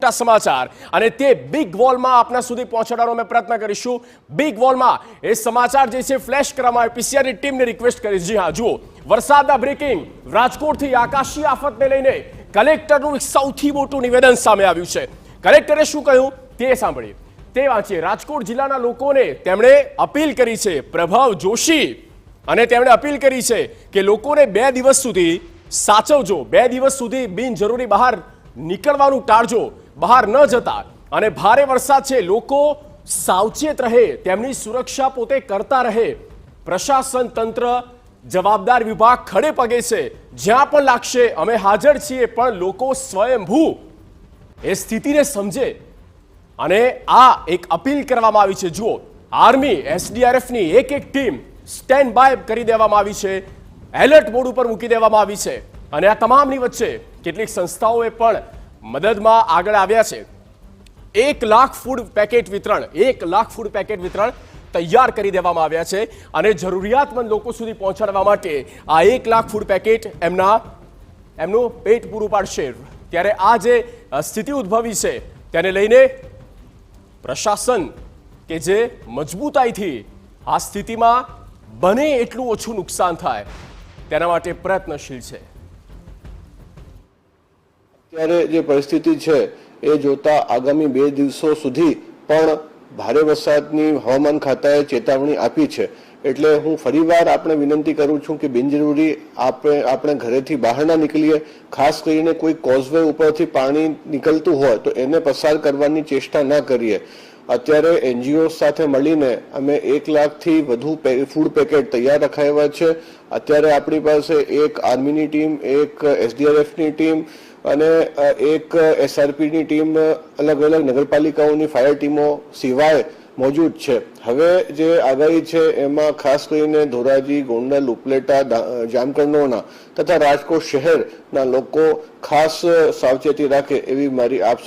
મોટા સમાચાર અને તે બિગ વોલમાં આપના સુધી પહોંચાડવાનો અમે પ્રયત્ન કરીશું। બિગ વોલમાં એ સમાચાર જે છે ફ્લેશ કરવામાં આવે, પીસીઆરની ટીમને રિક્વેસ્ટ કરી। જી હા, જુઓ વરસાદના બ્રેકિંગ, રાજકોટથી આકાશી આફતને લઈને કલેક્ટરનું સૌથી મોટું નિવેદન સામે આવ્યું છે। કલેક્ટરે શું કહ્યું તે સાંભળીએ, તે વાંચીએ। રાજકોટ જિલ્લાના લોકોને તેમણે અપીલ કરી છે, પ્રભાવ જોશી, અને તેમણે અપીલ કરી છે કે લોકોને 2 દિવસ સુધી સાચવજો, 2 દિવસ સુધી બિનજરૂરી બહાર નીકળવાનું ટાળજો, બહાર ન જતા, અને ભારે વરસાદ છે, લોકો સાવચેત રહે, તેમની સુરક્ષા પોતે કરતા રહે। પ્રશાસન તંત્ર, જવાબદાર વિભાગ ખડે પગે છે, જ્યાં પણ લાગશે અમે હાજર છીએ, પણ લોકો સ્વયંભૂ એ સ્થિતિને સમજે, અને આ એક અપીલ કરવામાં આવી છે। જુઓ, આર્મી, એસડીઆરએફની એક ટીમ સ્ટેન્ડ બાય કરી દેવામાં આવી છે, એલર્ટ મોડ ઉપર મૂકી દેવામાં આવી છે, અને આ તમામની વચ્ચે કેટલીક સંસ્થાઓએ પણ મદદમાં આગળ આવ્યા છે। 1 લાખ ફૂડ પેકેટ વિતરણ, 1 લાખ ફૂડ પેકેટ વિતરણ તૈયાર કરી દેવામાં આવ્યા છે, અને જરૂરિયાતમંદ લોકો સુધી પહોંચાડવા માટે આ 1 લાખ ફૂડ પેકેટ એમનું પેટ પૂરું પાડશે। ત્યારે આ જે સ્થિતિ ઉદ્ભવી છે તેને લઈને પ્રશાસન કે જે મજબૂતાઈથી આ સ્થિતિમાં બને એટલું ઓછું નુકસાન થાય તેના માટે પ્રયત્નશીલ છે। અત્યારે જે પરિસ્થિતિ છે એ જોતા આગામી 2 દિવસો સુધી પણ ભારે વરસાદની હવામાન ખાતાએ ચેતવણી આપી છે। એટલે હું ફરીવાર આપણે વિનંતી કરું છું કે બિનજરૂરી આપણે ઘરેથી બહાર ના નીકળીએ। ખાસ કરીને કોઈ કોઝવે ઉપરથી પાણી નીકળતું હોય તો એને પસાર કરવાની ચેષ્ટા ના કરીએ। અત્યારે એનજીઓ સાથે મળીને અમે 1 લાખથી વધુ ફૂડ પેકેટ તૈયાર રખાયા છે। અત્યારે આપણી પાસે એક આર્મીની ટીમ, એક એસડીઆરએફની ટીમ અને એક એસઆરપીની ટીમ, અલગ અલગ નગરપાલિકાઓની ફાયર ટીમો સિવાય મોજૂદ છે। હવે જે આગાહી છે એમાં ખાસ કરીને ધોરાજી, ગોંડલ, ઉપલેટા, જામકંડોરણા તથા રાજકોટ શહેરના લોકો ખાસ સાવચેતી રાખે એવી મારી આપ